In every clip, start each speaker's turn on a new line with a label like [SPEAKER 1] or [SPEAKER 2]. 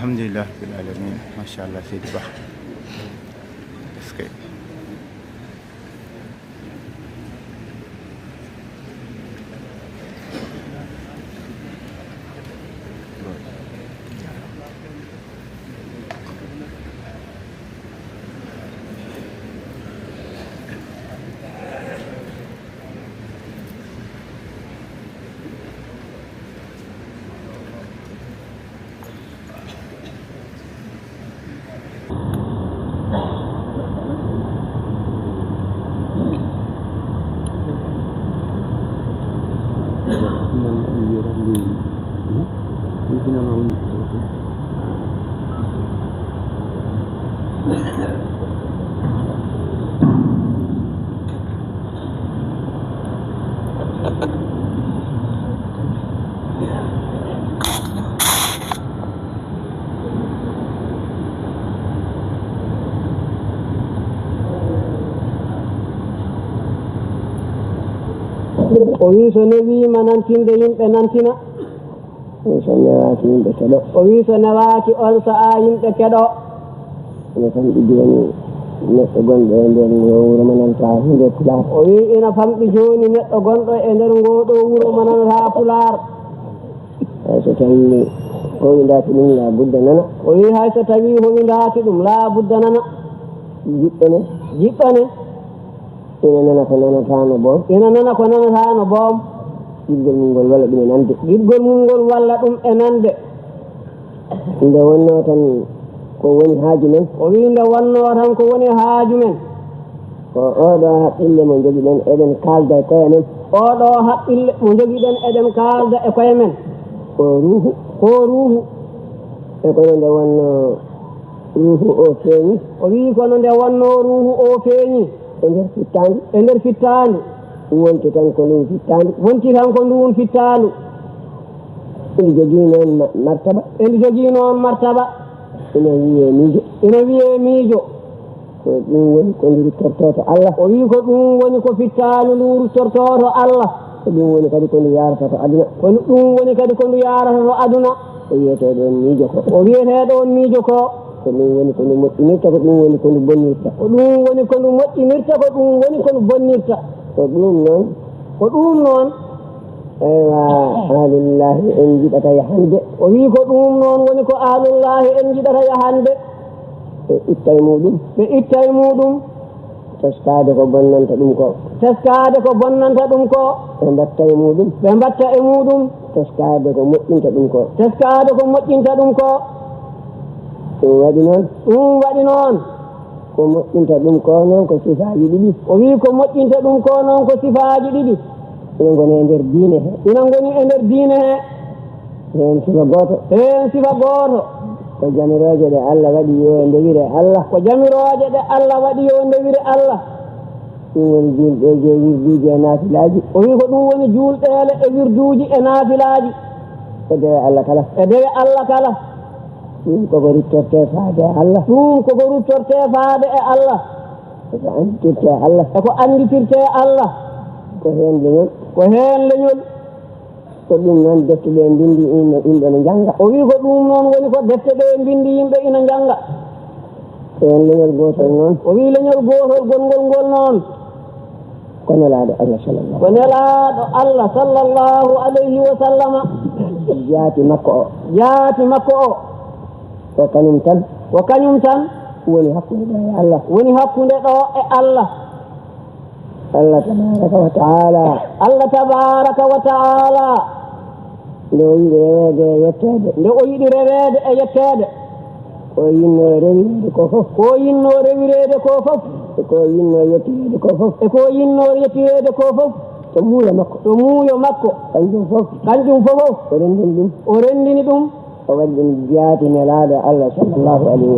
[SPEAKER 1] alhamdulillah rabbil alamin. Masha Allah Seydi Ba. Est-ce que
[SPEAKER 2] o wi so newima nantinde yimɓe nantina
[SPEAKER 3] so newaaki yimɓe keɗo
[SPEAKER 2] o wi so newaaki on sahaa yimɓe keɗo
[SPEAKER 3] ene famɗi jooni neɗɗo gonɗo e nder wuro mo nanta hunde Pulaar
[SPEAKER 2] o wi ina famɗi jooni neɗɗo gonɗo e nder ngoɗo wuro mo nanata Pulaar
[SPEAKER 3] hay so tawi howindaaki ɗum laa budda nana
[SPEAKER 2] o wi hay so tawi howindaaki ɗum laa budda nana
[SPEAKER 3] jiɗɗone ina nana ko nanataano boom
[SPEAKER 2] ina nana ko nanataano boom
[SPEAKER 3] ɗiɗgol mum ngol walla ɗum e nande
[SPEAKER 2] ɗiɗgol mum ngol walla ɗum e nande
[SPEAKER 3] nde wonnoo tan ko woni haaju men
[SPEAKER 2] o wi nde wonnoo tan ko woni haaju men
[SPEAKER 3] ko oɗo haqqille mo jogiɗen eɗen kaalda e koye men
[SPEAKER 2] oɗo haqqille mo jogiɗen eɗen kaalda e koye men
[SPEAKER 3] ko ruuhu e kono nde wonnoo ruuhu o feeñi
[SPEAKER 2] o wi kono nde wonnoo ruuhu o feeñi
[SPEAKER 3] e nder fittaandu wonti tan ko ndun fittaandu indi jogii noon martaba ina wiye miijo ko ɗum woni ko ndu ruttortoo to Allah
[SPEAKER 2] o wi ko ɗum woni ko fittaandu ndu ruttortoo to Allah
[SPEAKER 3] ko ɗum woni kadi ko ndu yarata to aduna
[SPEAKER 2] kono ɗum woni kadi ko ndu yarata to aduna
[SPEAKER 3] o wiyetee ɗon miijo ko
[SPEAKER 2] ko
[SPEAKER 3] ɗum woni ko ndu moƴƴinirta ko ɗum woni ko ndu bonnirta
[SPEAKER 2] ko ɗum woni ko ndu moƴƴinirta ko ɗum woni ko ndu bonnirta
[SPEAKER 3] ko ɗum noon ewa ahlullahi en jiɗata yahande
[SPEAKER 2] o wi ko ɗum noon woni ko ahlullahi en jiɗata yahande
[SPEAKER 3] ɓe itta e muɗum teskaade ko bonnanta ɗum ko ɓe mbatta e muɗum teskaade ko moƴƴinta ɗum ko ɗum waɗi noon ko moƴƴinta ɗum ko noon ko sifaaji ɗiɗi
[SPEAKER 2] o wi ko moƴƴinta ɗum ko noon ko sifaaji ɗiɗi
[SPEAKER 3] ina ngoni e nder diine he heen sifa gooto ko jamirooje ɗe Allah waɗi yo ndewire Allah ɗum woni julɗeeji e wirduuji e naafilaaji
[SPEAKER 2] o wi ko ɗum woni julɗeele e wirduuji e naafilaaji
[SPEAKER 3] e dewe Allah kala ɗum koko ruttortee faade e Allah
[SPEAKER 2] eko anditirtee Allah
[SPEAKER 3] ko heen leñol ko ɗum noon defte ɗe mbindi yimɓe ne jannga
[SPEAKER 2] o wi ko ɗum noon woni ko defte ɗe mbindi yimɓe ina jannga
[SPEAKER 3] ko heen leñol gootol noon
[SPEAKER 2] o wi leñol gootol gongol ngol noon
[SPEAKER 3] ko nelaaɗo Allah
[SPEAKER 2] sallallahu alayhi wa sallama
[SPEAKER 3] jaati makko o ko kañum tan woni hakkunde ɗo e Allah Allah tabaraka wa ta'ala nde o yiɗi reweede e yetteede ko yinno rewireede ko fof e ko yinno yettireede ko fof to muuyo makko kanjum fof o renndini ɗum o waɗi ɗum jaati nelaaɗo Allah sallallahu alayhi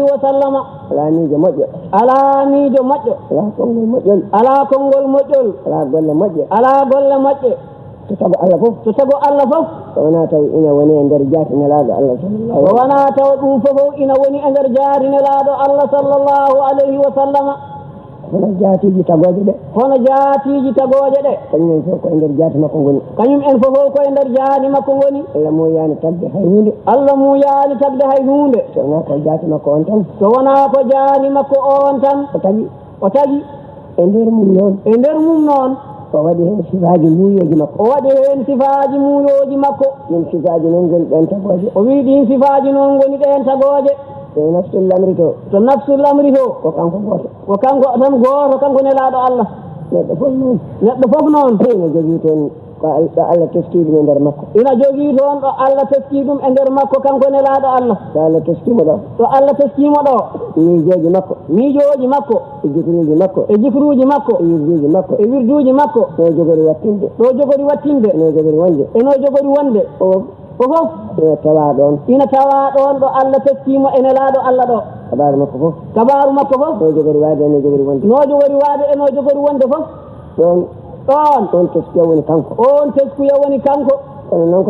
[SPEAKER 3] wa sallam alaa miijo moƴƴo alaa konngol moƴƴol alaa golle moƴƴe to sago Allah fof so wonaa taw ina woni e ndeer jaati nelaaɗo Allah ɗum fof ina woni e ndeer jaati nelaaɗo Allah sallallahu alayhi wa sallam hono jaatiji tagoje ɗe
[SPEAKER 2] hono jaatiji tagoje ɗe
[SPEAKER 3] kañum en fof ko e nder jaati makko ngoni
[SPEAKER 2] kañum en fof koye nder jaati makko ngoni
[SPEAKER 3] Allah mo yaani tagde hay hunde
[SPEAKER 2] Allah mu yaani tagde hay hunde
[SPEAKER 3] so wona ko jaati makko on tan
[SPEAKER 2] so wonaa ko jaati makko on tan
[SPEAKER 3] o tagi e nder mum noon o waɗi heen sifaaji muuyoji makko
[SPEAKER 2] o waɗi heen sifaaji muuyoji makko
[SPEAKER 3] ɗin sifaaji noon ngoni ɗen tagooje
[SPEAKER 2] o wii ɗin sifaaji noon ngoni ɗen tagooje
[SPEAKER 3] so nafsul lamri to ko kanko gooto
[SPEAKER 2] ko kanko tan gooto kanko nelaaɗo Allah
[SPEAKER 3] neɗɗo fof
[SPEAKER 2] noon
[SPEAKER 3] ene jogii toon ko Allah teskii ɗum e nder makko
[SPEAKER 2] ina jogii toon ɗo Allah teskii ɗum e nder makko kanko nelaaɗo Allah
[SPEAKER 3] so Allah teskiimo ɗo
[SPEAKER 2] to Allah teskiimo ɗo
[SPEAKER 3] miijooji makko e jikruuji makko
[SPEAKER 2] e jikruuji makko
[SPEAKER 3] e wirduuji makko
[SPEAKER 2] e wirduuji makko
[SPEAKER 3] no jogori wattinde
[SPEAKER 2] no jogori wonde fof ina tawaa ɗon ɗo Allah teskiimo e nelaaɗo Allah ɗo
[SPEAKER 3] kabaaru makko fof
[SPEAKER 2] no jogori waade e no jogori wonde fof
[SPEAKER 3] ɗon teskiya woni kanko
[SPEAKER 2] kono noon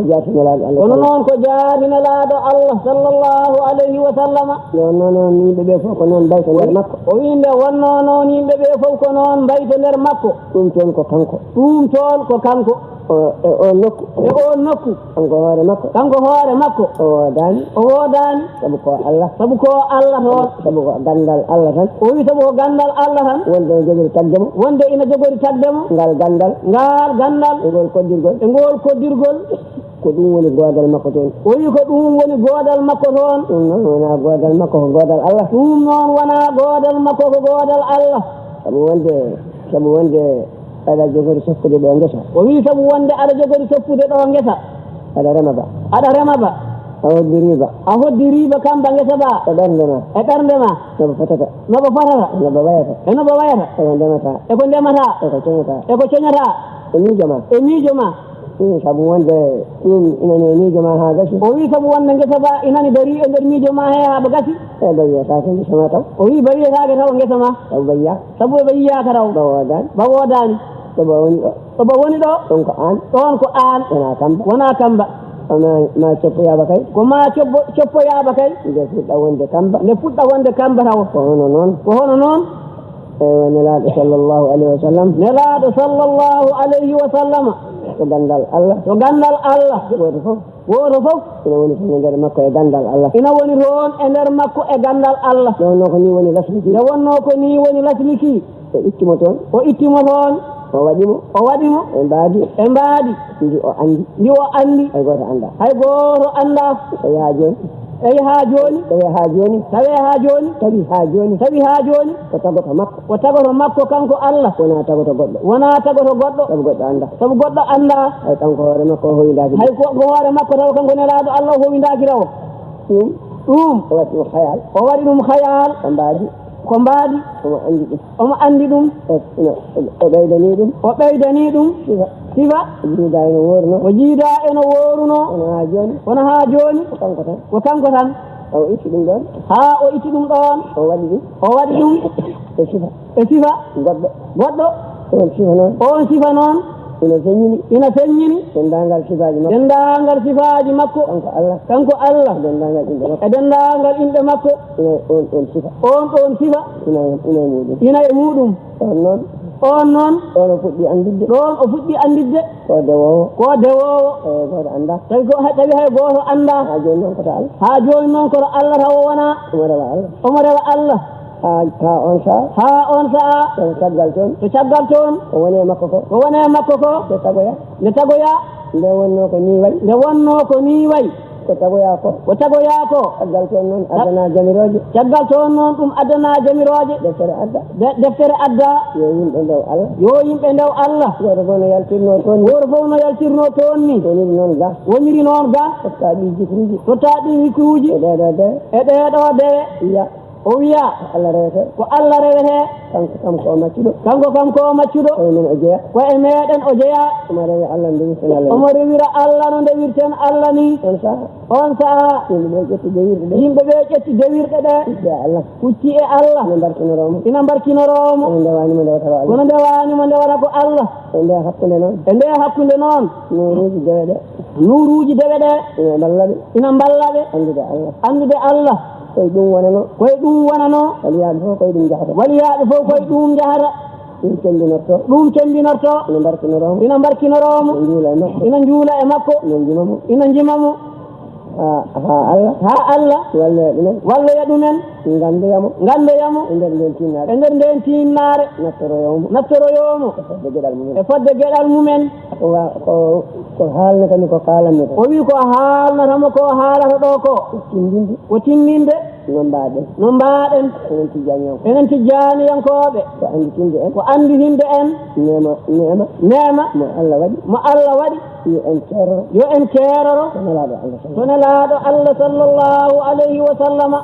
[SPEAKER 2] ko jaati nelaaɗo Allah sallallahu alayhi wa sallama
[SPEAKER 3] noon yimɓe ɓe fof ko noon mbayta nder makko
[SPEAKER 2] o winde wonno noon yimɓe ɓe fof ko noon mbayta nder makko
[SPEAKER 3] ɗum toon ko kanko e on nokku kanko hoore makko o woodaani sabu ko Allah
[SPEAKER 2] toon
[SPEAKER 3] sabu ko gandal Allah tan
[SPEAKER 2] o wi sabu ko gandal Allah tan wonde ina jogori tagde mo
[SPEAKER 3] ngal gandal
[SPEAKER 2] e ngol koddirgol
[SPEAKER 3] ko ɗum woni goodal makko toon
[SPEAKER 2] o wi ko ɗum woni goodal makko toon
[SPEAKER 3] ɗum noon wonaa goodal makko ko goodal Allah sabu wonde aɗa jogori soffude ɗo ngesa
[SPEAKER 2] o wi sabu wonde aɗa jogori soffude ɗo ngesa
[SPEAKER 3] aɗa rema ba a
[SPEAKER 2] hoddiriiba kamba ngesa ba
[SPEAKER 3] e ɓernde ma nobo fotata
[SPEAKER 2] nobo wayata
[SPEAKER 3] eko ndemata
[SPEAKER 2] eko coñata
[SPEAKER 3] e miijo ma sabu wonde ɗum inani e miijo ma haa gasi
[SPEAKER 2] o wi sabu wonde ngesa ba inani darii e nder miijo ma he haa ba gasi
[SPEAKER 3] e bayiyataake ngesa ma taw
[SPEAKER 2] o wi bayiyataake taw ngesa ma sabu ɓe yiyaaka taw ba woodaani
[SPEAKER 3] sobo woni ɗo
[SPEAKER 2] ɗon ko aan wonaa kamba
[SPEAKER 3] ma coppoyaaba kay
[SPEAKER 2] ko ma coppoyaaba kay
[SPEAKER 3] nde fuɗɗa
[SPEAKER 2] wonde kamba taw
[SPEAKER 3] ko hono noon eyi nelaaɗo sallllahu alayhi wa sallam ko gandal Allah
[SPEAKER 2] woto fof
[SPEAKER 3] ina woni toon e nder makko e gandal Allah nde wonno ko ni woni lasmiki o ittimo toon o waɗimo e mbaadi ndi o anndi hay gooto annda tawi haa jooni ko tagoto makko kanko Allah wonaa tagoto goɗɗo sabu goɗɗo annda hay kanko hoore makko hoore makko taw kanko nelaaɗo Allah o howindaaki raw ɗum o waɗi ɗum hayal ko mbaadi omo anndi ɗum o ɓeydanii ɗum sifa o jiidaa eno wooruno wona haa jooni ko kanko tan o itti ɗum ɗon o waɗi ɗum e sifa goɗɗo on sifa noon ina feññini denndaangal sifaaji makko kanko Allah e denndaangal inɗe makko on ɗon sifa ina e muɗum on noon ɗon o fuɗɗi andidde ko dewowo tawi hay gooto annda haa jooni noon koto Allah taw wona omo rewa Allah ha on sa'a to caggal toon ko woni makko ko nde tagoya nde wonno ko ni wayi ko tagoya ko caggal toon noon ɗum addana jamirooje deftere adda yo yimɓe ndew Allah woto fof no yaltirno toon ni woniri noon ga totta ɗi hikruuji e ɗeɗo dewe o wiya ko Allah rewete kanko kam ko maccuɗo ko e meɗen o jeeya omo rewira Allah no ndewirten Allah ni on saha yimɓe ɓe ƴetti dewirɗe ɗe kucci e Allah ina barkinoromo kono ndewanimo ndewata ko Allah e nde hakkunde noon nuuruji dewe ɗe ina mballaɓe andude Allah koye ɗum wonano
[SPEAKER 2] koye ɗum wonano
[SPEAKER 3] waliyaɓe fof koye ɗum jahata
[SPEAKER 2] waliyaɓe fof koye ɗum jahata
[SPEAKER 3] ɗum cembinorto
[SPEAKER 2] ɗum cembinorto
[SPEAKER 3] ina mbarkinoromo
[SPEAKER 2] ina mbarkinoromo
[SPEAKER 3] ina juula e makko
[SPEAKER 2] ina juula e makko
[SPEAKER 3] ina jimamo
[SPEAKER 2] ina jimamo
[SPEAKER 3] ha Allah walloya ɗumen
[SPEAKER 2] walloya ɗumen
[SPEAKER 3] gandoyamo
[SPEAKER 2] e
[SPEAKER 3] nder nden tinnare
[SPEAKER 2] e nder nden tinnare nattoroyomo e fodde gueɗal mumen
[SPEAKER 3] ko haalnatami ko kaalanmi
[SPEAKER 2] o wi ko haalnatamo ko haalata ɗo ko timminde no mbaɗen enen tijjaniyankoɓe ko anditinde en nema mo Allah waɗi yo en ceeroro to nelaaɗo Allah sallallahu alayhi wa sallama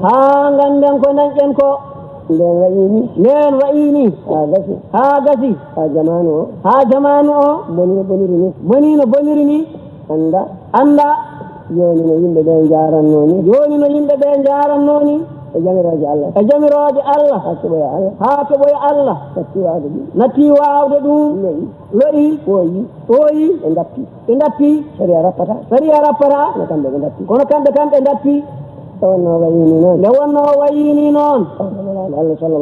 [SPEAKER 2] ha ganden ko dañƴen ko nden wayini ha gasi ha jamanu o boni no boniri ni anda
[SPEAKER 3] joni no yimɓe ɓe jaranno ni e jamiroje Allah ha keɓoya Allah natti wawde ɗum loɗi ɓooyi ɓe dappi sariya rappata kono kamɓe kam ɓe dappi nde wonno wayini noon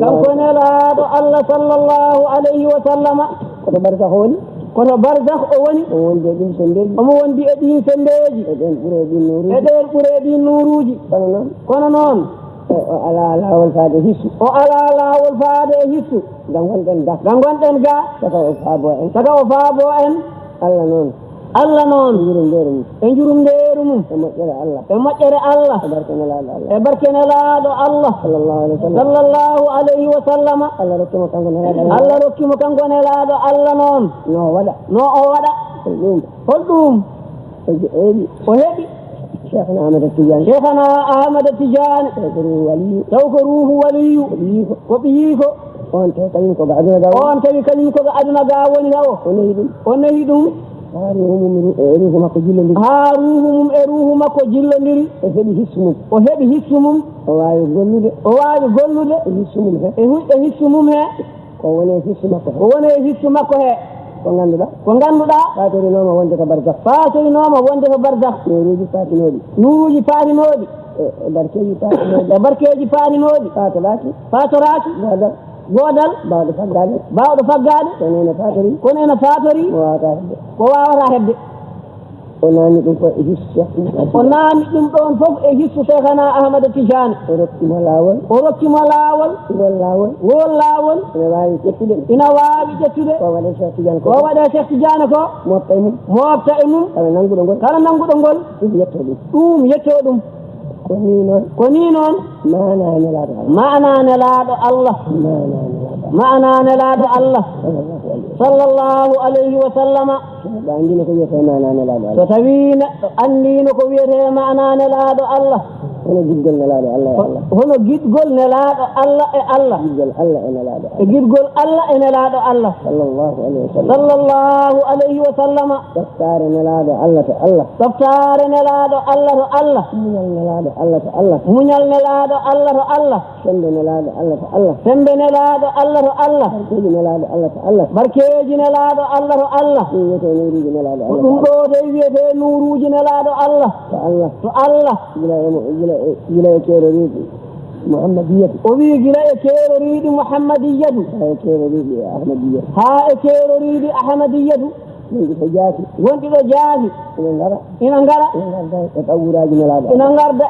[SPEAKER 3] kanko nelaaɗo Allah sallallahu alayhi wa sallama kono barzakh o woni omo wondi e ɗin sembeji e ɗen ɓure ɗin nuruji kono noon o ala lawol faade e hissu gam gonɗen ga saka o faabo en Allah noon e jurum ndeeru mum e moƴƴere Allah e barke nelaaɗo Allah sallallahu alayhi wa sallama Allah rokkimo kanko nelaaɗo Allah noon no o waɗa holɗum o heɓi Cheikhana Ahmada Tidiane taw ko ruuhu waliyu ko ɓiyiko on tawi kañum koga aduna ga woni tawo o nehi ɗum ha ruuhu mum e ruuhu makko jillodiri o heɓi hissu mum o wawi gollude e hissu mum he ko woni hissu makko he ko ganduɗa fatorinoma wonde ko barzakh nuruji patinoɗi e barkeji patinoɗi fatoraki godal bawɗo faggade kono ene fatori ko wawata hebde o naani ɗum ɗon fof e hissu Cheikhana Ahmada Tidiane o rokkimo lawol ngol lawol ina wawi ƴettude ko waɗe Cheikh Tidiane ko mofta e mum kala nanguɗo ngol ɗum yetto ɗum ko ni noon ma'ana nelaaɗo Allah sallallahu alayhi wa sallama so tawi neɗɗo andino ko wiyete ma'ana nelaaɗo Allah hono giɗgol nelaaɗo Allah e Allah e giɗgol Allah e nelaaɗo Allah sallallahu alayhi wa sallama toftare nelaaɗo Allah to Allah muñal nelaaɗo Allah to Allah sembe nelaaɗo Allah to Allah barkeji nelaaɗo Allah to Allah ɗum ɗo de wiyete nuruji nelaaɗo Allah to Allah gila e keeroriɗi muhammadiyyatu o wi gila e keeroriɗi muhammadiyyatu ha e keeroriɗi ahmadiyyatu wonɗi ɗo jaafi ina ngara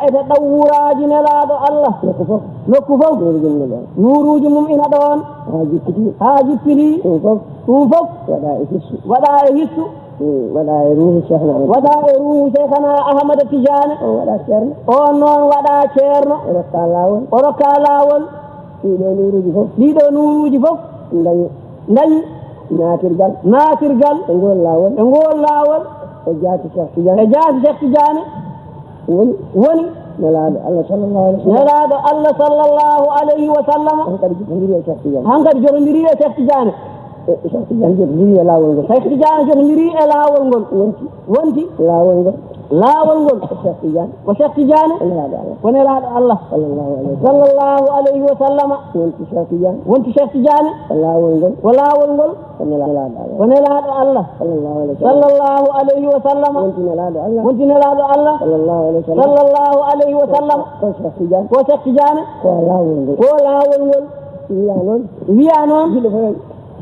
[SPEAKER 3] e ɗawwuraji nelaaɗo Allah nokku fof nuruji mum ina ɗon ha jippiti ɗum fof waɗa e hissu waɗa e ruuhu Cheikhana Ahmada Tidiane on noon waɗa ceerno o rokka lawol ɗiɗo nuruji fof dañi naatirgal e ngol lawol e jaati Cheikh Tidiane woni nelaaɗo Allah sallallahu alayhi wa sallam hankadi jotodiri e Cheikh Tidiane Cheikh Tidiane jotodiri e lawol ngol wonti lawol ngol laawol ngol
[SPEAKER 2] Cheikh Tidiane
[SPEAKER 3] ko Cheikh Tidiane
[SPEAKER 2] nelaɗo Allah
[SPEAKER 3] ko nelaɗo Allah sallallahu alayhi wa sallama
[SPEAKER 2] wonti Cheikh Tidiane
[SPEAKER 3] wonti Cheikh Tidiane
[SPEAKER 2] laawol ngol
[SPEAKER 3] ko laawol ngol
[SPEAKER 2] ko nelaɗo Allah
[SPEAKER 3] ko nelaɗo Allah sallallahu alayhi wa sallama
[SPEAKER 2] wonti nelaɗo Allah
[SPEAKER 3] wonti nelaɗo Allah sallallahu alayhi wa sallam
[SPEAKER 2] ko Cheikh Tidiane
[SPEAKER 3] ko Cheikh Tidiane
[SPEAKER 2] ko laawol ngol
[SPEAKER 3] ko laawol ngol
[SPEAKER 2] wiya noon
[SPEAKER 3] wiya noon
[SPEAKER 2] jiɗɗo fof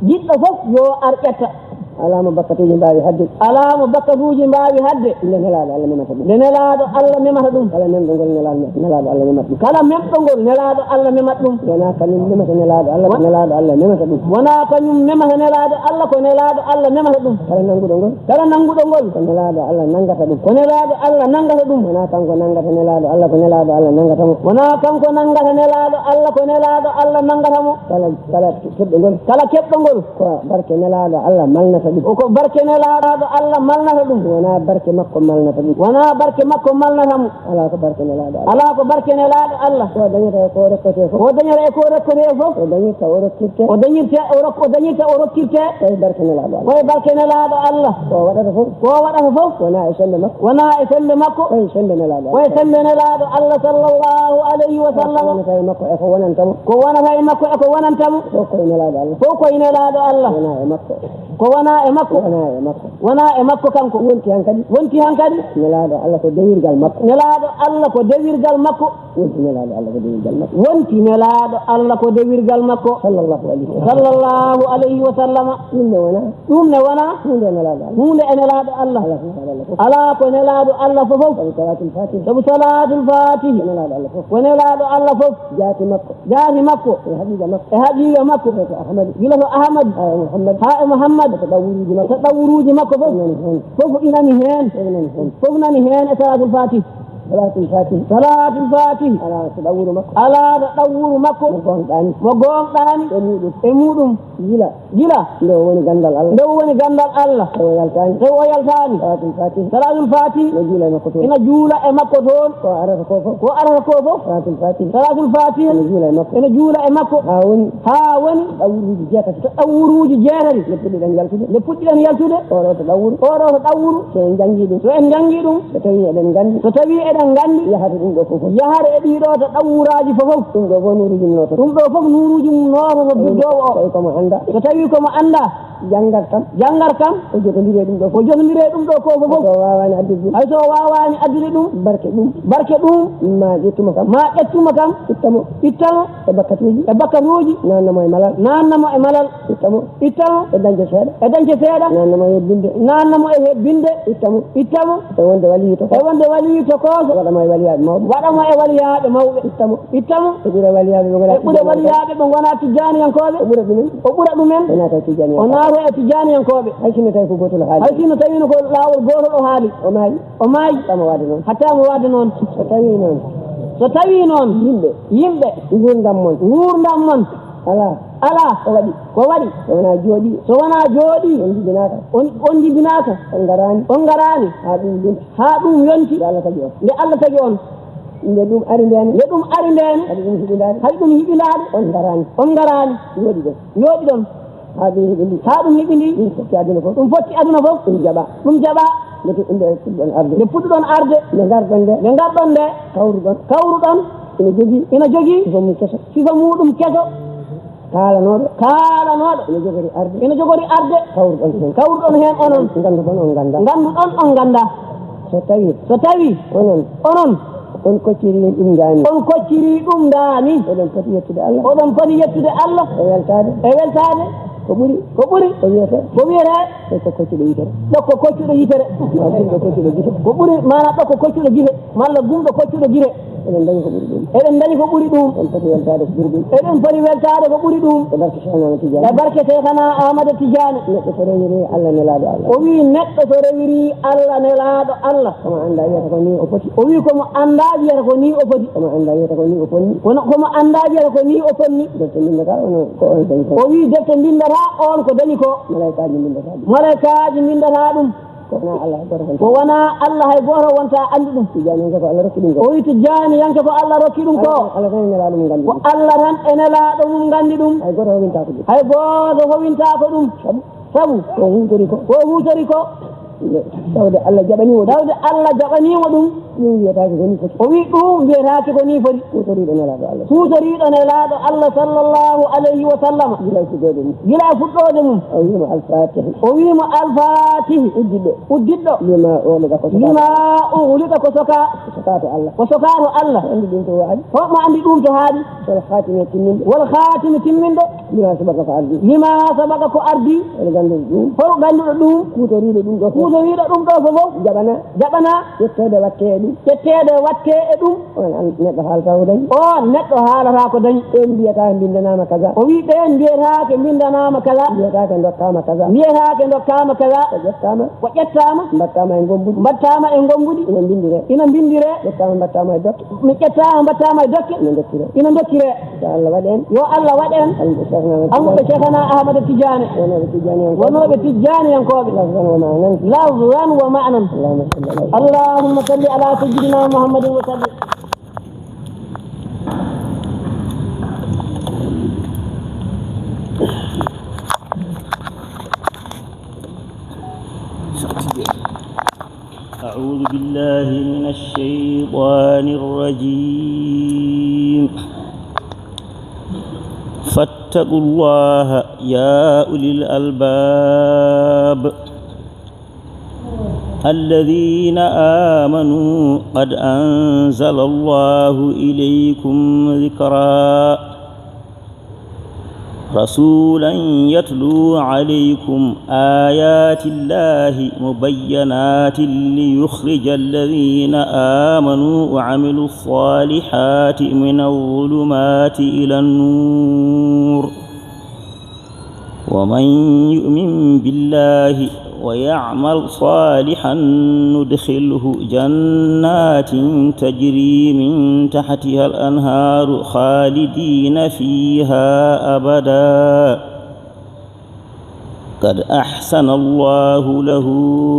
[SPEAKER 3] jiɗɗo fof yo ar ƴetta
[SPEAKER 2] alama bakkatuji mbawi hadde
[SPEAKER 3] alama bakkatuji mbawi hadde
[SPEAKER 2] nde nelaɗo Allah memata ɗum
[SPEAKER 3] nde nelaɗo Allah memata ɗum
[SPEAKER 2] kala memɗo ngol nelaɗo Allah memata ɗum
[SPEAKER 3] kala memɗo ngol nelaɗo Allah memata ɗum
[SPEAKER 2] wona kañum memata nelaɗo Allah ko nelaɗo Allah memata ɗum
[SPEAKER 3] wona kañum memata nelaɗo Allah ko nelaɗo Allah memata ɗum
[SPEAKER 2] kala nanguɗo ngol
[SPEAKER 3] kala nanguɗo ngol
[SPEAKER 2] ko nelaɗo Allah nangata ɗum
[SPEAKER 3] ko nelaɗo Allah nangata ɗum
[SPEAKER 2] wona kanko nangata nelaɗo Allah ko nelaɗo Allah nangata mo
[SPEAKER 3] wona kanko nangata nelaɗo Allah ko nelaɗo Allah nangata mo
[SPEAKER 2] kala keɓɗo ngol
[SPEAKER 3] kala keɓɗo ngol
[SPEAKER 2] ko barke nelaɗo Allah malnata ɗum
[SPEAKER 3] o ko barke nelaɗo Allah malnata ɗum
[SPEAKER 2] wona barke makko malnata ɗum
[SPEAKER 3] wona barke makko malnata mo
[SPEAKER 2] ala ko barke nelaɗo Allah
[SPEAKER 3] ala ko barke nelaɗo Allah
[SPEAKER 2] ko dañata ko rekkote fof
[SPEAKER 3] o dañata e ko rekkote fof
[SPEAKER 2] o dañirta o rokkirte
[SPEAKER 3] o dañirta o rokkirte
[SPEAKER 2] koye barke nelaɗo Allah
[SPEAKER 3] koye barke nelaɗo Allah
[SPEAKER 2] ko waɗata fof
[SPEAKER 3] ko waɗata fof
[SPEAKER 2] wona e sembe makko
[SPEAKER 3] wona e sembe makko
[SPEAKER 2] koye sembe nelaɗo Allah
[SPEAKER 3] koye sembe nelaɗo Allah sallallahu alayhi wa sallam
[SPEAKER 2] wonata e makko eko wonantamo
[SPEAKER 3] ko wonata e makko eko wonantamo
[SPEAKER 2] fof koye nelaɗo Allah
[SPEAKER 3] fof koye nelaɗo Allah
[SPEAKER 2] wona e makko
[SPEAKER 3] ko wona e makko
[SPEAKER 2] wona e makko
[SPEAKER 3] wona e makko kanko
[SPEAKER 2] wonti han kadi
[SPEAKER 3] wonti han kadi
[SPEAKER 2] nelaɗo Allah ko dewirgal makko
[SPEAKER 3] nelaɗo Allah ko dewirgal makko
[SPEAKER 2] wonti nelaɗo Allah ko dewirgal makko
[SPEAKER 3] wonti nelaɗo Allah ko dewirgal makko sallallahu alayhi wa sallama ɗum ne wona hunde e nelaɗo Allah ala ko nelaɗo Allah fof sabu salatul fatih ko nelaɗo Allah fof jaati makko e haqiqa makko gila to Ahmad ha e Muhammad tadawuruji makko fof inani hen fof nani hen e salatul fatih salatul fatih ala tadawuru makko mo gonɗani e muɗum gila
[SPEAKER 2] nde woni gandal
[SPEAKER 3] Allah taw o yaltani salatul fatih ina juula e makko toon ko arata ko fof salatul fatih ina juula e makko ha woni tadawuruji jeetati nde puɗɗiɗen yaltude oɗo to ɗawuru so en jangi ɗum so tawi eɗen gandi yahare ɗum ɗo fof yahare e ɗiɗo to ɗawuraji fof ɗum ɗo fof nuruji mum noto dow o so tawi komo anda jangar kam o jotodire ɗum ɗo ko fof hay so wawani addude ɗum barke ɗum ma ƴettuma kam ittamo e bakkatuji nannamo e malal ittamo e dañce seeɗa nannamo e hebbinde ittamo e wonde waliyu to koso waɗamo e waliyaɓe mawɓe ittamo e ɓuura waliyaɓe ɓe gona tijjaniyankoɓe o ɓuura ɗumen o naato e tijjaniyankoɓe hay sinno tawino ko lawol gotol o haali o maayi hattamo wade noon so tawi noon yimɓe gurdam mon ala ko waɗi so wona jooɗi on jibinaka on garani ha ɗum yonti nde Allah tagi on nde ɗum ari ndeni hay ɗum hiɓinade on garani jooɗi ɗon ha ɗum hiɓindi ɗum fotti aduna fof ɗum jaɓa nde puɗɗuɗon arde nde garɗon nde kawruɗon ina jogii sifa muɗum keso kaalanoɗo ina jogori arde kawruɗon hen onon ganduɗon on ganda so tawi onon on kocciri ɗum dani oɗon poti yettude Allah e weltade ko ɓuri ko wiyete ɗokko koccuɗo yitere ko ɓuri mana ɗokko koccuɗo gite malla gumɗo koccuɗo gite eɗen dañi ko ɓuri ɗum eɗen poti weltade ko ɓuri ɗum e barke Cheikhana Ahmada Tidiane o wi neɗɗo so rewiri Allah nelaɗo Allah o wi komo anda wiyata ko ni o foti komo anda wiyata ko ni o fonni o wi defte bindata on ko dañi ko malaikaji bindata ɗum ko wona Allah hay goto wonta andi ɗum o wi tijjani yanke ko Allah rokki ɗum ko Allah tan e nelaɗo mum gandi ɗum hay goto fowinta ko ɗum sabu ko hutori ko tawde Allah jaɓanimo
[SPEAKER 2] tawde Allah jaɓanimo ɗum
[SPEAKER 3] ɗum wiyatake ko ni foti
[SPEAKER 2] o wi ɗum wiyetake ko ni foti
[SPEAKER 3] kutoriɗo nelaɗo Allah
[SPEAKER 2] kutoriɗo nelaɗo Allah sallllahu alayhi wa sallam
[SPEAKER 3] gila fuɗɗode mum
[SPEAKER 2] gila e fuɗɗode mum
[SPEAKER 3] o wima alfatihi
[SPEAKER 2] o wimo alfatihi uddiɗɗo
[SPEAKER 3] lima woluga ko
[SPEAKER 2] lima uhlika ko
[SPEAKER 3] sokato Allah
[SPEAKER 2] ko sokato Allah
[SPEAKER 3] andi ɗum to waɗi
[SPEAKER 2] homo andi ɗum to haaɗi
[SPEAKER 3] wal khatimi timminde
[SPEAKER 2] wal khatimi timmindo
[SPEAKER 3] lima sabaka ko ardi
[SPEAKER 2] lima sabaka ko ardi
[SPEAKER 3] ene ganduɗo ɗum
[SPEAKER 2] fof ganduɗo ɗum
[SPEAKER 3] kutoriɗo ɗum ɗo
[SPEAKER 2] kutoriɗo ɗum ɗo fof jaɓana
[SPEAKER 3] ƴettede watte e ɗum
[SPEAKER 2] ƴettede watte e ɗum
[SPEAKER 3] on neɗɗo haalata ko dañi
[SPEAKER 2] on neɗɗo haalata ko dañi
[SPEAKER 3] ɓen mbiyata mbindanama kaza
[SPEAKER 2] o wi ɓen mbiyetake mbindanama kaza
[SPEAKER 3] mbiyatake dokkama kaza
[SPEAKER 2] mbiyetake dokkama kaza
[SPEAKER 3] ko ƴettama
[SPEAKER 2] ko ƴettama
[SPEAKER 3] mbattama e gombuɗi
[SPEAKER 2] ina mbindire ina
[SPEAKER 3] ƴettama mbattama e dokke
[SPEAKER 2] mi ƴettama mbattama e dokke ina dokkire
[SPEAKER 3] so Allah waɗen
[SPEAKER 2] yo Allah waɗen anguɓe cheikhana Ahmada Tidiane wonoɓe tijjaniyankoɓe lafzan wa ma'nan allahumma salli ala sayyidina muhammadin wa sallim
[SPEAKER 4] أعوذ بالله من الشيطان الرجيم فاتقوا الله يا أولي الألباب الذين آمنوا قد أنزل الله إليكم ذكرا رسولا يتلو عليكم آيات الله مبينات ليخرج الذين آمنوا وعملوا الصالحات من الظلمات إلى النور ومن يؤمن بالله ويعمل صالحا ندخله جنات تجري من تحتها الأنهار خالدين فيها أبدا قد أحسن الله له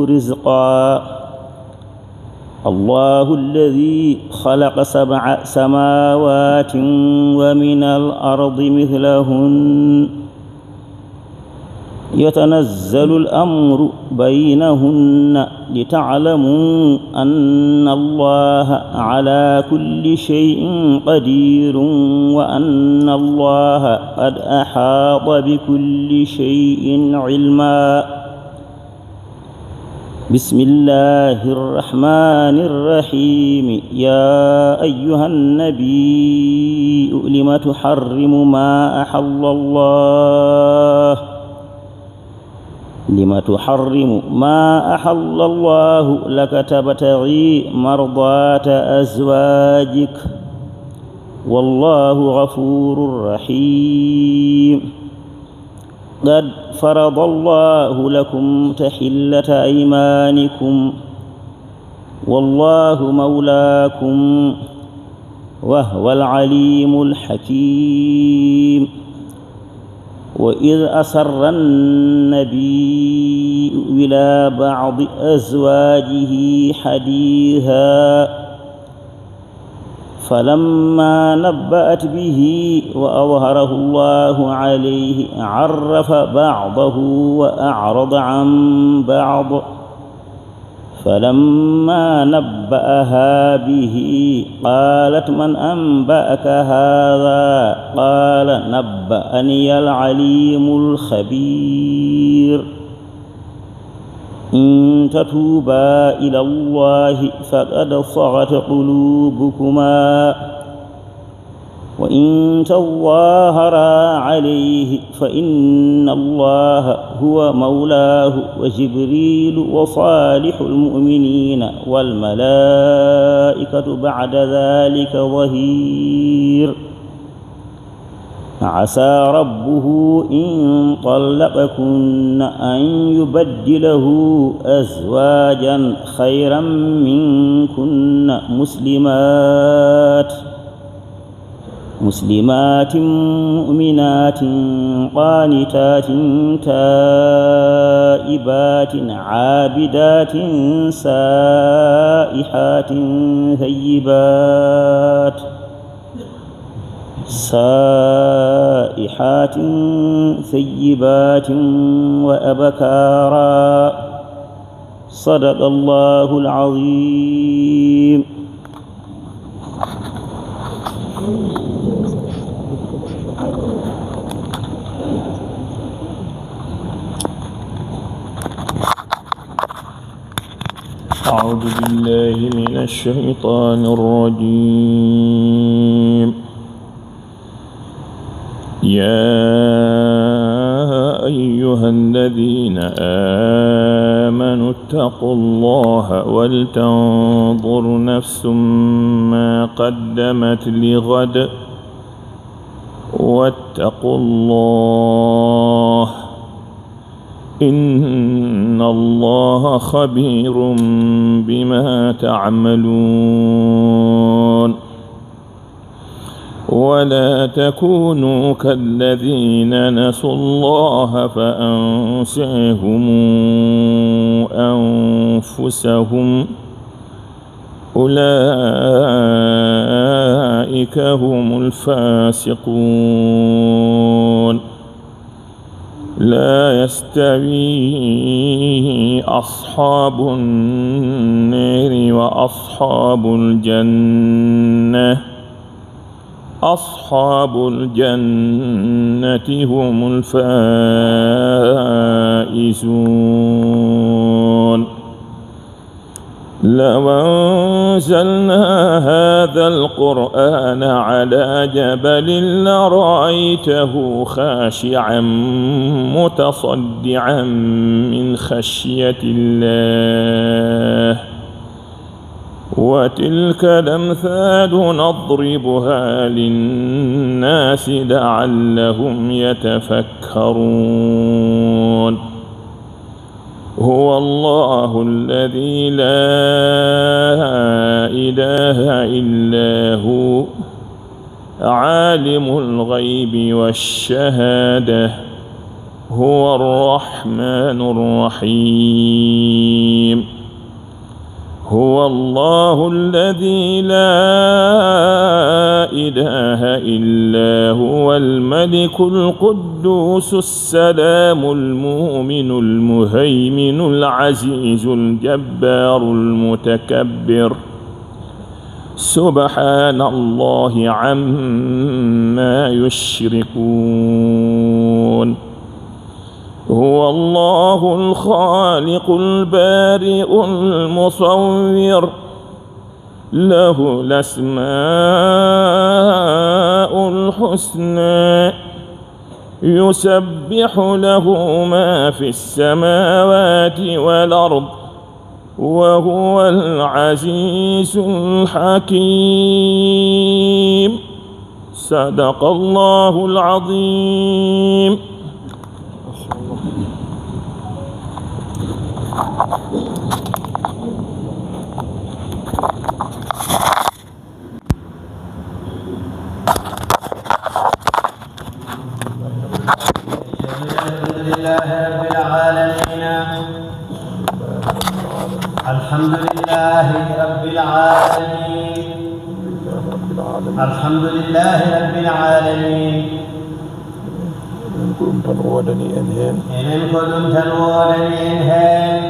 [SPEAKER 4] رزقا الله الذي خلق 7 سماوات ومن الأرض مثلهن يتنزل الأمر بينهن لتعلموا أن الله على كل شيء قدير وأن الله قد أحاط بكل شيء علما بسم الله الرحمن الرحيم يا أيها النبي لم تحرم ما أحل الله لك تبتغي مرضات أزواجك والله غفور رحيم قد فرض الله لكم تحلة أيمانكم والله مولاكم وهو العليم الحكيم وإذ أسر النبي إلى بعض أزواجه حديثا فلما نبأت به وأظهره الله عليه عرف بعضه وأعرض عن بعض فلما نبأها به قالت من أنبأك هذا قال نبأني العليم الخبير إن تتوبا إلى الله فقد صغت قلوبكما وإن تظاهرا عليه فإن الله هو مولاه وجبريل وصالح المؤمنين والملائكة بعد ذلك ظهير عسى ربه إن طلقكن أن يبدله أزواجا خيرا منكن مسلمات مؤمنات قانتات تائبات عابدات سائحات ثيبات وأبكارا صدق الله العظيم.
[SPEAKER 5] أعوذ بالله من الشيطان الرجيم. يا أيها الذين آمنوا اتقوا الله ولتنظر نفس ما قدمت لغد واتقوا الله إن الله خبير بما تعملون. ولا تكونوا كالذين نسوا الله فأنساهم أنفسهم أولئك هم الفاسقون. لا يستوي أصحاب النار وأصحاب الجنة أصحاب الجنة هم الفائزون. لو أنزلنا هذا القرآن على جبل لرأيته خاشعا متصدعا من خشية الله. وتلك الأمثال نضربها للناس لعلهم يتفكرون. هو الله الذي لا إله إلا هو عالم الغيب والشهادة هو الرحمن الرحيم. هو الله الذي لا إله إلا هو الملك القدوس السلام المؤمن المهيمن العزيز الجبار المتكبر. سبحان الله عما يشركون. هو الله الخالق البارئ المصور له الأسماء الحسنى يسبح له ما في السماوات والأرض وهو العزيز الحكيم. صدق الله العظيم.
[SPEAKER 2] الحمد لله رب العالمين. الحمد لله رب العالمين.
[SPEAKER 5] كلهم تنودني إنهين
[SPEAKER 2] إن كلهم تنودني إنهين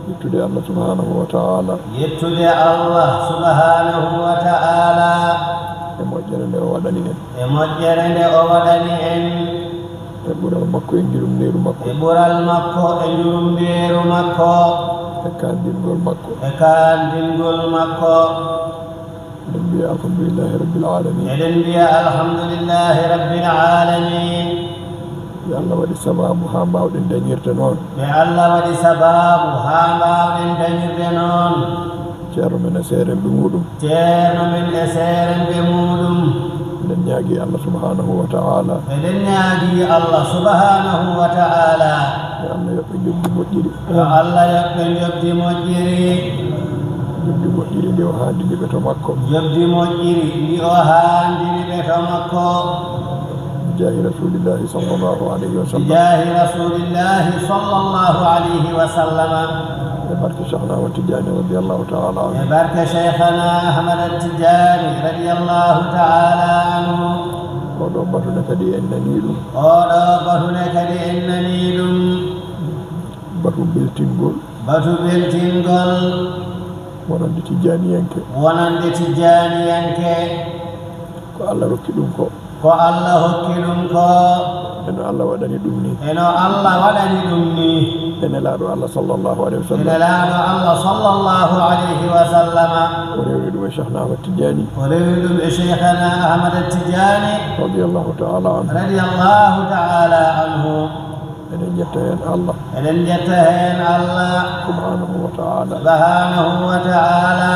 [SPEAKER 5] يتدى الله سبحانه وتعالى
[SPEAKER 2] يتدى الله سبحانه وتعالى
[SPEAKER 5] يمجرن ودني
[SPEAKER 2] يمجرن ودني إن
[SPEAKER 5] تبور المكو إنجلهم نير مكو
[SPEAKER 2] تبور المكو إنجلهم نير مكو
[SPEAKER 5] كان دينغول مكو
[SPEAKER 2] كان دينغول مكو.
[SPEAKER 5] نبي الحمد لله رب العالمين.
[SPEAKER 2] نبي الحمد لله رب العالمين.
[SPEAKER 5] يا الله ودي سبب هامباو دين دنيرته نون.
[SPEAKER 2] يا الله ودي سبب هامباو دين دنيرته نون.
[SPEAKER 5] ceerno men e seeren ɓe muɗum
[SPEAKER 2] ceerno men e seeren ɓe muɗum
[SPEAKER 5] eɗen ñaagui Allah subhanahu wa ta'ala
[SPEAKER 2] eɗen ñaagui Allah subhanahu wa ta'ala
[SPEAKER 5] yo Allah yoɓɓe jobdi moƴƴiri
[SPEAKER 2] yo Allah yoɓɓe jobdi moƴƴiri
[SPEAKER 5] jobdi moƴƴiri ndi o haandini ɓe to makko
[SPEAKER 2] jobdi moƴƴiri ndi o haandini ɓe to makko
[SPEAKER 5] jahi rasulillahi sallallahu alayhi wa sallam
[SPEAKER 2] jahi rasulillahi sallallahu alayhi wa sallam
[SPEAKER 5] بارك شيخنا والتجاني رضي الله تعالى عنه
[SPEAKER 2] بارك شيخنا أحمد التجاني رضي الله تعالى عنه
[SPEAKER 5] oɗo batune kadi en naniɗum
[SPEAKER 2] oɗo batune kadi en naniɗum
[SPEAKER 5] batu beltingol
[SPEAKER 2] batu beltingol
[SPEAKER 5] wonande tijjaniyanke
[SPEAKER 2] wonande tijjaniyanke
[SPEAKER 5] ko Allah rokki ɗum ko
[SPEAKER 2] Allah hokki ɗum ko
[SPEAKER 5] eno Allah waɗani ɗum ni
[SPEAKER 2] eno Allah waɗani ɗum ni
[SPEAKER 5] ene laaɗo Allah sallallahu alayhi wa sallam
[SPEAKER 2] ene laaɗo Allah sallallahu alayhi wa sallama
[SPEAKER 5] o rewri ɗum e Cheikhna Ahmad Tidiani
[SPEAKER 2] o rewri ɗum e Cheikhana Ahmad Tidiani
[SPEAKER 5] radiyallahu ta'ala anhu
[SPEAKER 2] radiyallahu ta'ala anhu
[SPEAKER 5] enen jetta hen Allah
[SPEAKER 2] eɗen jetta hen Allah
[SPEAKER 5] subhanahu wa ta'ala
[SPEAKER 2] subhanahu wa ta'ala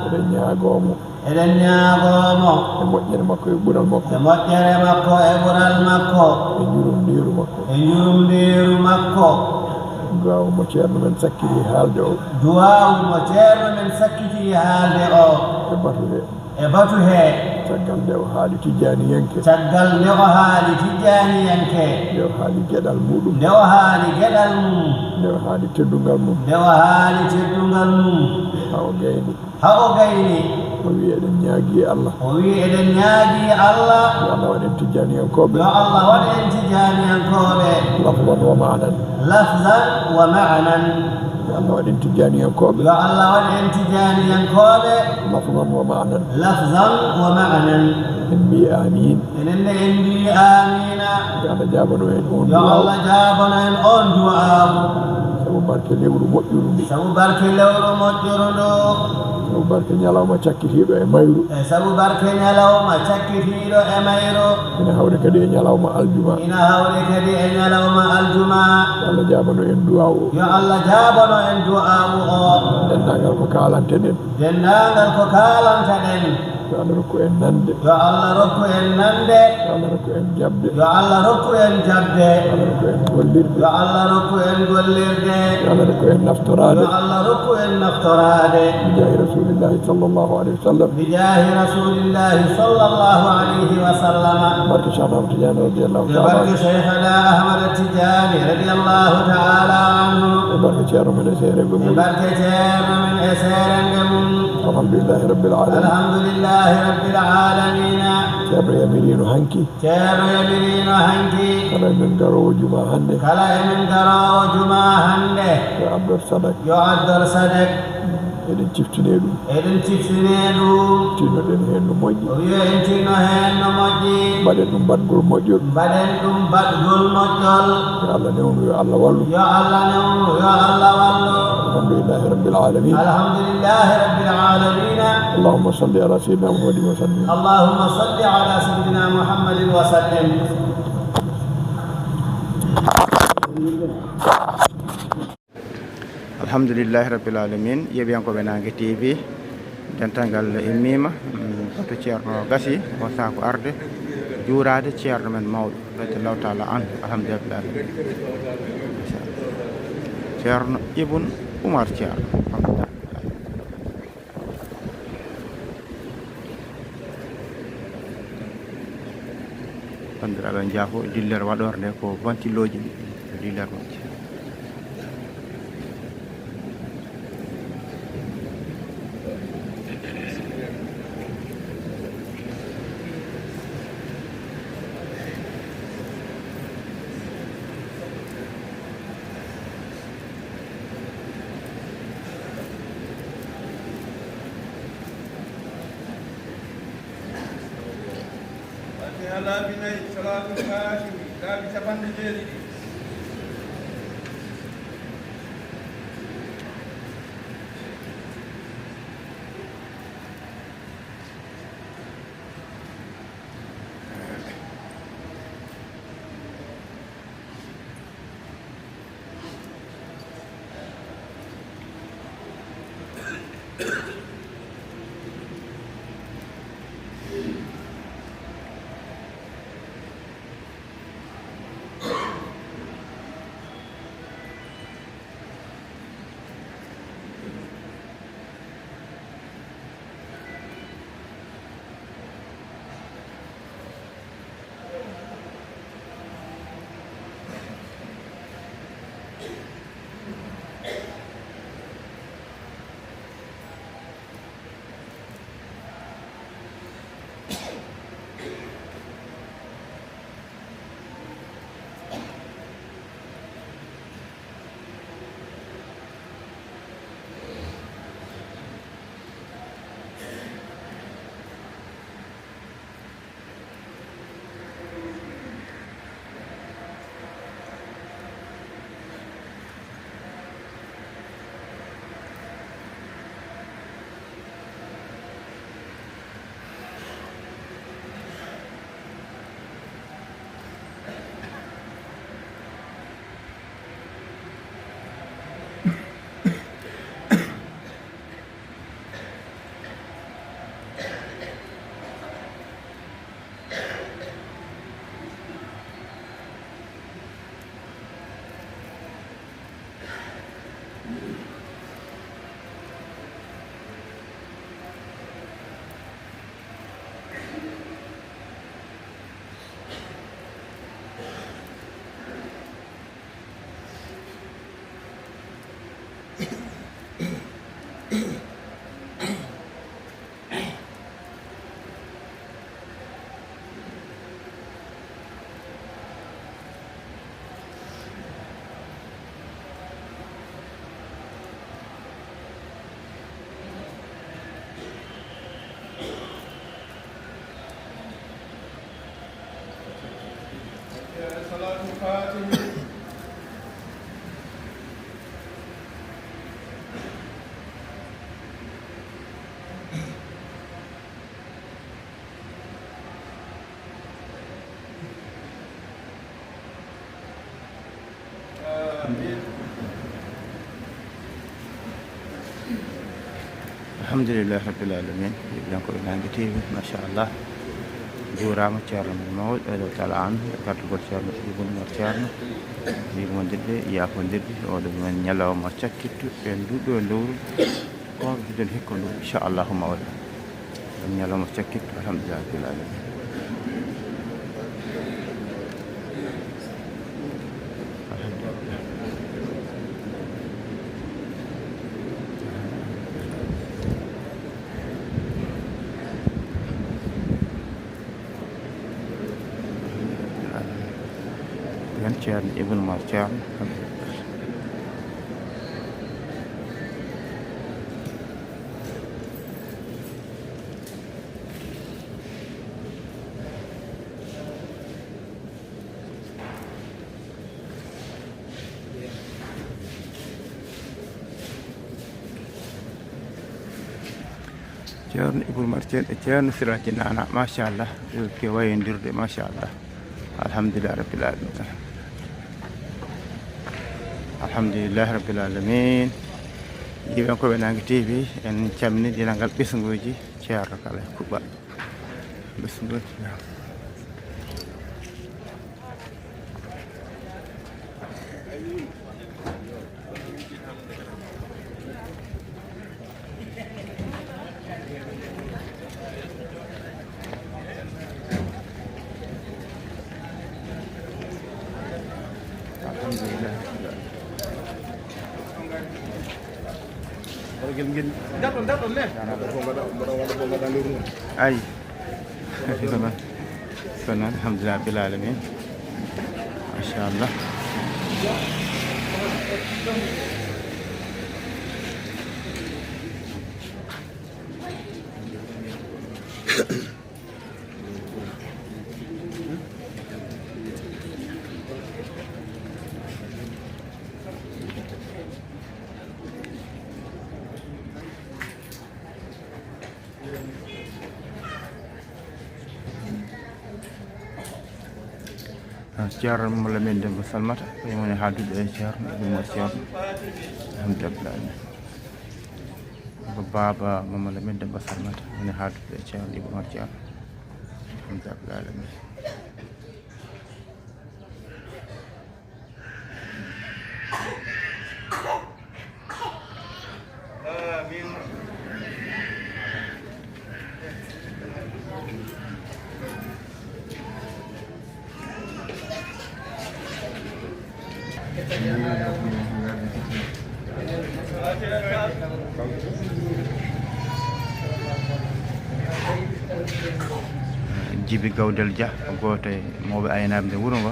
[SPEAKER 5] eɗen ñaagomo
[SPEAKER 2] eɗen ñaagomo
[SPEAKER 5] e moƴƴere makko e ɓural makko
[SPEAKER 2] e moƴƴere makko e ɓural makko
[SPEAKER 5] e jurumdiru makko
[SPEAKER 2] e jurumdiru makko
[SPEAKER 5] duwawu mo ceerno men sakkiri haalde o
[SPEAKER 2] duwawu mo ceerno men sakkiti haalde o
[SPEAKER 5] e batu he caggal nde o haali tijjaniyanke
[SPEAKER 2] caggal nde o haali tijjaniyanke
[SPEAKER 5] nde o haali geɗal muɗum
[SPEAKER 2] nde o haali geɗal mum
[SPEAKER 5] nde o haali teddungal mum
[SPEAKER 2] nde o haali teddungal mum ha o gayni
[SPEAKER 5] o wi eɗen ñaagui Allah
[SPEAKER 2] o wi eɗen ñaagui Allah
[SPEAKER 5] yo Allah waɗen tijjaniyankoɓe
[SPEAKER 2] yo Allah waɗen tijjaniyankoɓe
[SPEAKER 5] lafdan wa maanan
[SPEAKER 2] lafdan wa maanan
[SPEAKER 5] yo Allah waɗen tijjaniyankoɓe
[SPEAKER 2] yo Allah waɗen tijjaniyankoɓe
[SPEAKER 5] lafdan wa maanan
[SPEAKER 2] lafdan wa maanan
[SPEAKER 5] en mbi amin
[SPEAKER 2] enen de en mbi amina
[SPEAKER 5] yo Allah jabano en on
[SPEAKER 2] yo Allah jabano en on du'awu
[SPEAKER 5] sabu barke lewru moƴƴuru ndu
[SPEAKER 2] sabu barke lewru moƴƴuru ndu
[SPEAKER 5] sabu barke ñalawma cakkitiɗo e mayru
[SPEAKER 2] e sabu barke ñalawma cakkitiɗo e mayru
[SPEAKER 5] ina hawre kadi e ñalawma aljuma
[SPEAKER 2] ina hawre kadi e ñalawma aljuma
[SPEAKER 5] yo Allah jabano en du'a o
[SPEAKER 2] yo Allah jabano en du'awu o
[SPEAKER 5] dendagal ko kalanteɗen
[SPEAKER 2] dendagal ko kalanteɗen
[SPEAKER 5] yo Allah rokku en nande
[SPEAKER 2] yo Allah rokku en nande
[SPEAKER 5] yo Allah rokku en jabde
[SPEAKER 2] yo Allah rokku en jabde
[SPEAKER 5] yo Allah rokku en gollirde
[SPEAKER 2] yo Allah rokku en gollirde
[SPEAKER 5] yo Allah rokku en naftorade
[SPEAKER 2] yo Allah rokku en naftorade
[SPEAKER 5] bijahi rasulillahi sallallahu alayhi wa sallam
[SPEAKER 2] bijahi rasulillahi sallallahu alayhi wa sallam
[SPEAKER 5] barke Cheikh Ahmad Tidiane radiyallahu ta'ala
[SPEAKER 2] barke Cheikhana Ahmad Tidiane radiyallahu ta'ala anhu
[SPEAKER 5] barke ceerno men e seereɓe mum
[SPEAKER 2] barke ceerno men e seerenɓe mum
[SPEAKER 5] alhamdulillahi rabbil alamin
[SPEAKER 2] alhamdulillahi rabbil alamin
[SPEAKER 5] ceerno yamirino hanki
[SPEAKER 2] ceerno yamirino hanki
[SPEAKER 5] kala emen garowo juma hande
[SPEAKER 2] kala emen garowo juma hande
[SPEAKER 5] yo addor sadak
[SPEAKER 2] yo addor sadak
[SPEAKER 5] eɗen ciftine ɗum tinnoɗen hen no moƴƴi
[SPEAKER 2] o wiya en tinno hen no moƴƴi
[SPEAKER 5] mbaɗen ɗum badgol moƴƴol
[SPEAKER 2] mbaɗen ɗum badgol moƴƴol
[SPEAKER 5] yo Allah newnu yo Allah wallu
[SPEAKER 2] yo Allah newnu yo Allah wallu
[SPEAKER 5] alhamdulillahi rabbil alamin
[SPEAKER 2] alhamdulillahi rabbil alamin
[SPEAKER 5] allahumma salli ala sayyidina muhammadin wa sallim
[SPEAKER 2] allahumma salli ala sayyidina muhammadin wa sallim
[SPEAKER 1] alhamdulillahi rabbil alamin yeɓiyankoɓe Nangue TV dental immima to ceerno gasi o sako arde juurade ceerno men mawɗo radiallahu taala an alhamdulillahi rabbil alamin ceerno Ibn Oumar Ceerno bandiraɓe jaafo dillere waɗore nde ko bantilloji ɗi dillere majje
[SPEAKER 6] laabi nayi salatul fatimi laabi capanɗe jeeɗiɗi الفاتح
[SPEAKER 1] الحمد لله رب العالمين يبلغ بنان TV ما شاء الله جورama ceerno men mawɗo ɓeɗo tala an gartugol ceerno ibnu mar ceerno wimondirɓe yafondirɓe oɗo men ñalawma cakkittu ɓe nduɗo e lewru on hiɗen hikka ndu inchallahu mawɗa ɗum ñalawma cakkittu alhamdulillah rabbil alamin ceerno ibnu mar ceerno ceerno ibnu mar ceerno e ceerno siraji nana machallah ke wayodirde machallah alhamdulillah rabbil alamin alhamdulillah rabbil alamin yiɓen koɓe Nangue TV en calmini dinagal ɓesguji ceerno kala kuɓɓa ɓesguji alhamdulillah ay kono alhamdulillah rabbil alamin machallah ceerno Mamadou Lamine Demba Salmata woni haaldude e ceerno ibnu mar ceerno alhamdulillah ko baba Mamadou Lamine Demba Salmata woni haaldude e ceerno ibnu mar ceerno alhamdulillah Jibi Gawdel Dia ko goto e mawɓe aynaɓe nde wuuro ngo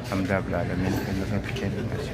[SPEAKER 1] alhamdulillah alamin en nafipiceni merci